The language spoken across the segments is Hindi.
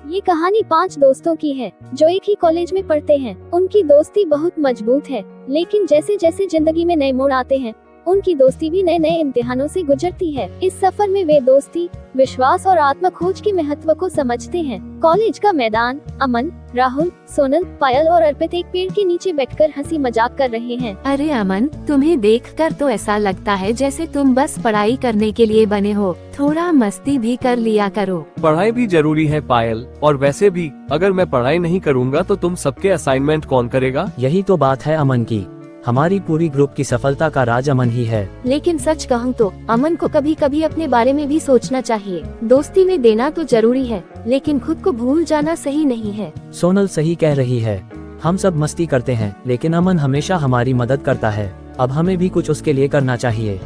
ये कहानी 5 दोस्तों की है जो एक ही कॉलेज में पढ़ते हैं। उनकी दोस्ती बहुत मजबूत है, लेकिन जैसे जैसे जिंदगी में नए मोड़ आते हैं, उनकी दोस्ती भी नए नए इम्तिहानों से गुजरती है। इस सफर में वे दोस्ती, विश्वास और आत्म खोज के महत्व को समझते हैं। कॉलेज का मैदान। अमन, राहुल, सोनल, पायल और अर्पित एक पेड़ के नीचे बैठकर हंसी मजाक कर रहे हैं। अरे अमन, तुम्हें देखकर तो ऐसा लगता है जैसे तुम बस पढ़ाई करने के लिए बने हो। थोड़ा मस्ती भी कर लिया करो। पढ़ाई भी जरूरी है पायल, और वैसे भी अगर मैं पढ़ाई नहीं करूँगा तो तुम सबके असाइनमेंट कौन करेगा? यही तो बात है अमन की। हमारी पूरी ग्रुप की सफलता का राज अमन ही है। लेकिन सच कहूँ तो अमन को कभी कभी अपने बारे में भी सोचना चाहिए। दोस्ती में देना तो जरूरी है, लेकिन खुद को भूल जाना सही नहीं है। सोनल सही कह रही है। हम सब मस्ती करते हैं, लेकिन अमन हमेशा हमारी मदद करता है। अब हमें भी कुछ उसके लिए करना चाहिए।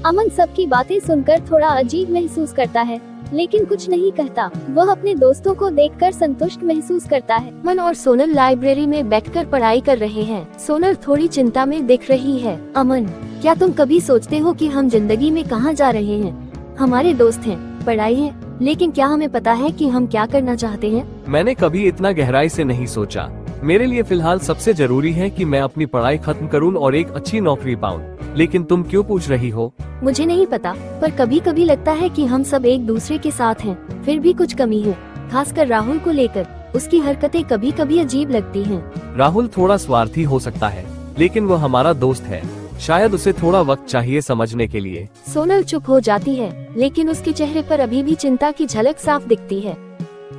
अमन सबकी बातें सुनकर थोड़ा अजीब महसूस करता है, लेकिन कुछ नहीं कहता। वह अपने दोस्तों को देखकर संतुष्ट महसूस करता है। अमन और सोनल लाइब्रेरी में बैठकर पढ़ाई कर रहे हैं। सोनल थोड़ी चिंता में दिख रही है। अमन, क्या तुम कभी सोचते हो कि हम जिंदगी में कहाँ जा रहे हैं? हमारे दोस्त हैं, पढ़ाई है, लेकिन क्या हमें पता है कि हम क्या करना चाहते हैं? मैंने कभी इतना गहराई से नहीं सोचा। मेरे लिए फिलहाल सबसे जरूरी है कि मैं अपनी पढ़ाई खत्म करूं और एक अच्छी नौकरी पाऊं। लेकिन तुम क्यों पूछ रही हो? मुझे नहीं पता, पर कभी कभी लगता है कि हम सब एक दूसरे के साथ हैं, फिर भी कुछ कमी है, खासकर राहुल को लेकर। उसकी हरकतें कभी कभी अजीब लगती हैं। राहुल थोड़ा स्वार्थी हो सकता है, लेकिन वो हमारा दोस्त है। शायद उसे थोड़ा वक्त चाहिए समझने के लिए। सोनल चुप हो जाती है, लेकिन उसके चेहरे पर अभी भी चिंता की झलक साफ दिखती है।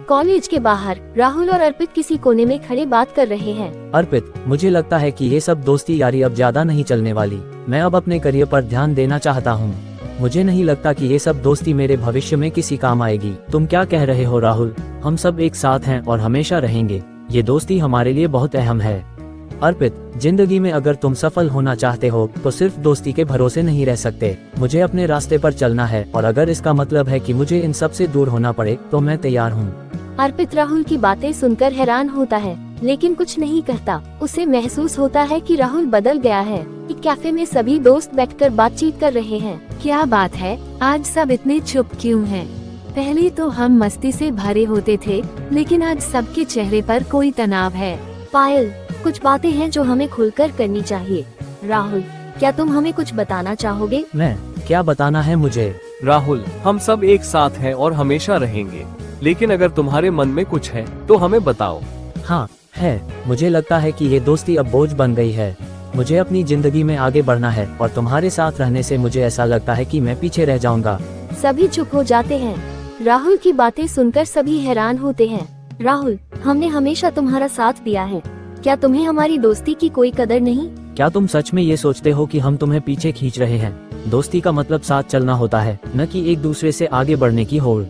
कॉलेज के बाहर राहुल और अर्पित किसी कोने में खड़े बात कर रहे हैं। अर्पित, मुझे लगता है कि ये सब दोस्ती यारी अब ज्यादा नहीं चलने वाली। मैं अब अपने करियर पर ध्यान देना चाहता हूँ। मुझे नहीं लगता कि ये सब दोस्ती मेरे भविष्य में किसी काम आएगी। तुम क्या कह रहे हो राहुल? हम सब एक साथ हैं और हमेशा रहेंगे। ये दोस्ती हमारे लिए बहुत अहम है। अर्पित, जिंदगी में अगर तुम सफल होना चाहते हो तो सिर्फ दोस्ती के भरोसे नहीं रह सकते। मुझे अपने रास्ते पर चलना है, और अगर इसका मतलब है कि मुझे इन सब से दूर होना पड़े तो मैं तैयार हूँ। अर्पित राहुल की बातें सुनकर हैरान होता है, लेकिन कुछ नहीं कहता। उसे महसूस होता है कि राहुल बदल गया है। एक कैफे में सभी दोस्त बैठकर बातचीत कर रहे हैं। क्या बात है, आज सब इतने चुप क्यों हैं? पहले तो हम मस्ती से भरे होते थे, लेकिन आज सबके चेहरे पर कोई तनाव है। पायल, कुछ बातें हैं जो हमें खुलकर करनी चाहिए। राहुल, क्या तुम हमें कुछ बताना चाहोगे? मैं क्या बताना है मुझे? राहुल, हम सब एक साथ हैं और हमेशा रहेंगे, लेकिन अगर तुम्हारे मन में कुछ है तो हमें बताओ। हाँ है, मुझे लगता है कि ये दोस्ती अब बोझ बन गई है। मुझे अपनी जिंदगी में आगे बढ़ना है, और तुम्हारे साथ रहने से मुझे ऐसा लगता है कि मैं पीछे रह जाऊंगा। सभी चुप हो जाते हैं। राहुल की बातें सुनकर सभी हैरान होते हैं। राहुल, हमने हमेशा तुम्हारा साथ दिया है, क्या तुम्हें हमारी दोस्ती की कोई कदर नहीं? क्या तुम सच में ये सोचते हो कि हम तुम्हें पीछे खींच रहे हैं? दोस्ती का मतलब साथ चलना होता है, न कि एक दूसरे से आगे बढ़ने की होड़।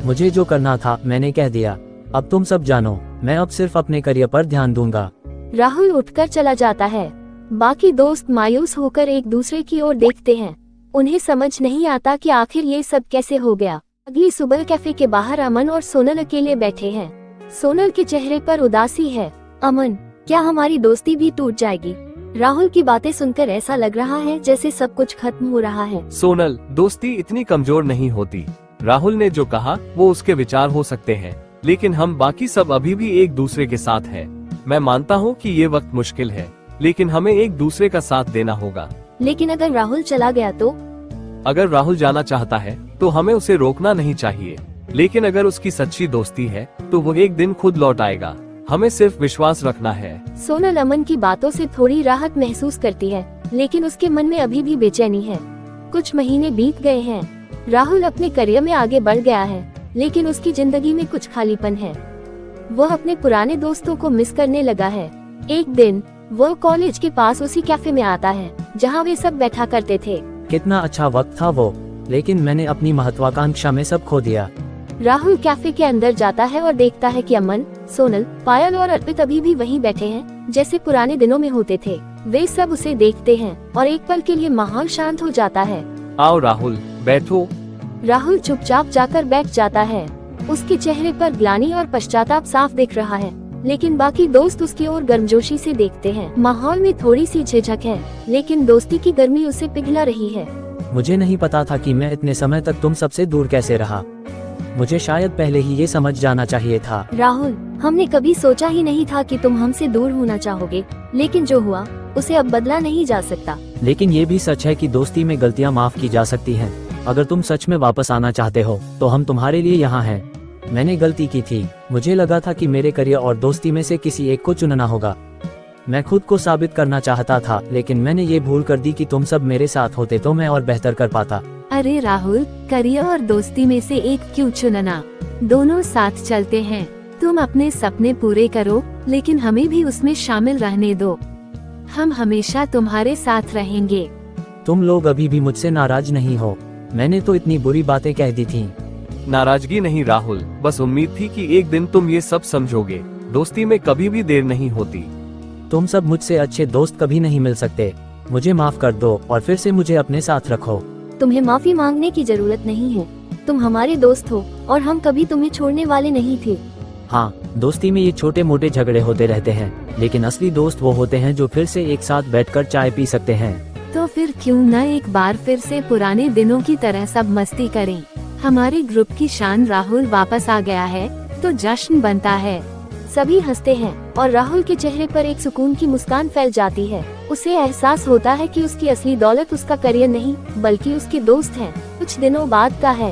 मुझे जो करना था मैंने कह दिया। अब तुम सब जानो, मैं अब सिर्फ अपने करियर पर ध्यान दूंगा। राहुल उठकर चला जाता है। बाकी दोस्त मायूस होकर एक दूसरे की ओर देखते हैं। उन्हें समझ नहीं आता कि आखिर ये सब कैसे हो गया। अगली सुबह कैफे के बाहर अमन और सोनल अकेले बैठे हैं। सोनल के चेहरे पर उदासी है। अमन, क्या हमारी दोस्ती भी टूट जाएगी? राहुल की बातें सुनकर ऐसा लग रहा है जैसे सब कुछ खत्म हो रहा है। सोनल, दोस्ती इतनी कमजोर नहीं होती। राहुल ने जो कहा वो उसके विचार हो सकते हैं, लेकिन हम बाकी सब अभी भी एक दूसरे के साथ हैं। मैं मानता हूँ कि ये वक्त मुश्किल है, लेकिन हमें एक दूसरे का साथ देना होगा। लेकिन अगर राहुल चला गया तो? अगर राहुल जाना चाहता है तो हमें उसे रोकना नहीं चाहिए, लेकिन अगर उसकी सच्ची दोस्ती है तो वो एक दिन खुद लौट आएगा। हमें सिर्फ विश्वास रखना है। सोनल अमन की बातों से थोड़ी राहत महसूस करती है, लेकिन उसके मन में अभी भी बेचैनी है। कुछ महीने बीत गए हैं। राहुल अपने करियर में आगे बढ़ गया है, लेकिन उसकी जिंदगी में कुछ खालीपन है। वह अपने पुराने दोस्तों को मिस करने लगा है। एक दिन वह कॉलेज के पास उसी कैफे में आता है जहां वे सब बैठा करते थे। कितना अच्छा वक्त था वो, लेकिन मैंने अपनी महत्वाकांक्षा में सब खो दिया। राहुल कैफे के अंदर जाता है और देखता है कि अमन, सोनल, पायल और अर्पित अभी भी वहीं बैठे हैं जैसे पुराने दिनों में होते थे। वे सब उसे देखते हैं और एक पल के लिए माहौल शांत हो जाता है। आओ राहुल, बैठो। राहुल चुपचाप जाकर बैठ जाता है। उसके चेहरे पर ग्लानि और पश्चाताप साफ दिख रहा है, लेकिन बाकी दोस्त उसकी ओर गर्मजोशी से देखते हैं। माहौल में थोड़ी सी झिझक है, लेकिन दोस्ती की गर्मी उसे पिघला रही है। मुझे नहीं पता था कि मैं इतने समय तक तुम सबसे दूर कैसे रहा। मुझे शायद पहले ही ये समझ जाना चाहिए था। राहुल, हमने कभी सोचा ही नहीं था कि तुम हमसे दूर होना चाहोगे, लेकिन जो हुआ उसे अब बदला नहीं जा सकता। लेकिन ये भी सच है कि दोस्ती में गलतियाँ माफ की जा सकती हैं। अगर तुम सच में वापस आना चाहते हो तो हम तुम्हारे लिए यहाँ हैं। मैंने गलती की थी। मुझे लगा था कि मेरे करियर और दोस्ती में से किसी एक को चुनना होगा। मैं खुद को साबित करना चाहता था, लेकिन मैंने ये भूल कर दी कि तुम सब मेरे साथ होते तो मैं और बेहतर कर पाता। अरे राहुल, करियर और दोस्ती में से एक क्यों चुनना? दोनों साथ चलते हैं। तुम अपने सपने पूरे करो, लेकिन हमें भी उसमें शामिल रहने दो। हम हमेशा तुम्हारे साथ रहेंगे। तुम लोग अभी भी मुझसे नाराज नहीं हो? मैंने तो इतनी बुरी बातें कह दी थी। नाराजगी नहीं राहुल, बस उम्मीद थी कि एक दिन तुम ये सब समझोगे। दोस्ती में कभी भी देर नहीं होती। तुम सब मुझसे अच्छे दोस्त कभी नहीं मिल सकते। मुझे माफ कर दो और फिर से मुझे अपने साथ रखो। तुम्हें माफी मांगने की जरूरत नहीं है। तुम हमारे दोस्त हो और हम कभी तुम्हें छोड़ने वाले नहीं थे। हाँ, दोस्ती में ये छोटे मोटे झगड़े होते रहते हैं, लेकिन असली दोस्त वो होते हैं जो फिर से एक साथ बैठकर चाय पी सकते हैं। तो फिर क्यों न एक बार फिर से पुराने दिनों की तरह सब मस्ती करें। हमारे ग्रुप की शान राहुल वापस आ गया है, तो जश्न बनता है। सभी हंसते हैं और राहुल के चेहरे पर एक सुकून की मुस्कान फैल जाती है। उसे एहसास होता है कि उसकी असली दौलत उसका करियर नहीं, बल्कि उसके दोस्त हैं। कुछ दिनों बाद का है।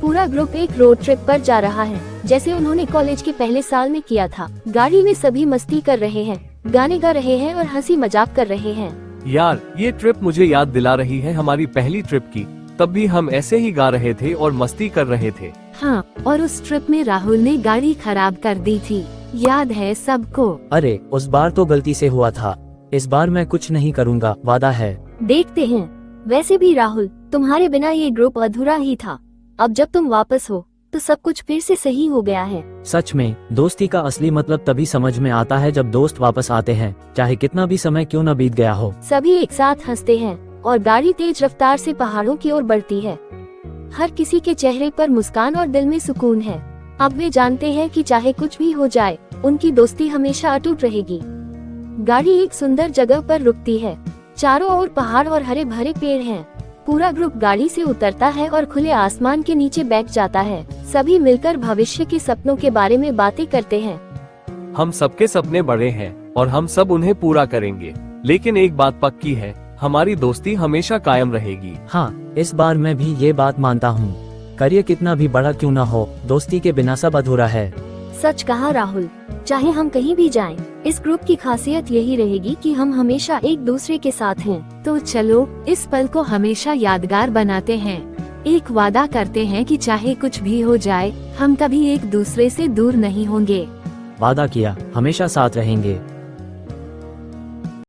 पूरा ग्रुप एक रोड ट्रिप पर जा रहा है, जैसे उन्होंने कॉलेज के पहले साल में किया था। गाड़ी में सभी मस्ती कर रहे हैं, गाने गा रहे हैं और हंसी मजाक कर रहे हैं। यार, ये ट्रिप मुझे याद दिला रही है हमारी पहली ट्रिप की। तब भी हम ऐसे ही गा रहे थे और मस्ती कर रहे थे। हाँ, और उस ट्रिप में राहुल ने गाड़ी खराब कर दी थी, याद है सबको? अरे, उस बार तो गलती से हुआ था। इस बार मैं कुछ नहीं करूँगा, वादा है। देखते हैं। वैसे भी राहुल, तुम्हारे बिना ये ग्रुप अधूरा ही था। अब जब तुम वापस हो तो सब कुछ फिर से सही हो गया है। सच में, दोस्ती का असली मतलब तभी समझ में आता है जब दोस्त वापस आते हैं, चाहे कितना भी समय क्यों न बीत गया हो। सभी एक साथ हंसते हैं और गाड़ी तेज रफ्तार से पहाड़ों की ओर बढ़ती है। हर किसी के चेहरे पर मुस्कान और दिल में सुकून है। अब वे जानते हैं कि चाहे कुछ भी हो जाए, उनकी दोस्ती हमेशा अटूट रहेगी। गाड़ी एक सुंदर जगह पर रुकती है। चारों ओर पहाड़ और हरे भरे पेड़ हैं। पूरा ग्रुप गाड़ी से उतरता है और खुले आसमान के नीचे बैठ जाता है। सभी मिलकर भविष्य के सपनों के बारे में बातें करते हैं। हम सबके सपने बड़े हैं और हम सब उन्हें पूरा करेंगे। लेकिन एक बात पक्की है, हमारी दोस्ती हमेशा कायम रहेगी। हाँ, इस बार मैं भी ये बात मानता हूँ। करियर कितना भी बड़ा क्यों ना हो, दोस्ती के बिना सब अधूरा है। सच कहा राहुल। चाहे हम कहीं भी जाएं, इस ग्रुप की खासियत यही रहेगी कि हम हमेशा एक दूसरे के साथ हैं। तो चलो इस पल को हमेशा यादगार बनाते हैं। एक वादा करते हैं कि चाहे कुछ भी हो जाए, हम कभी एक दूसरे से दूर नहीं होंगे। वादा किया, हमेशा साथ रहेंगे।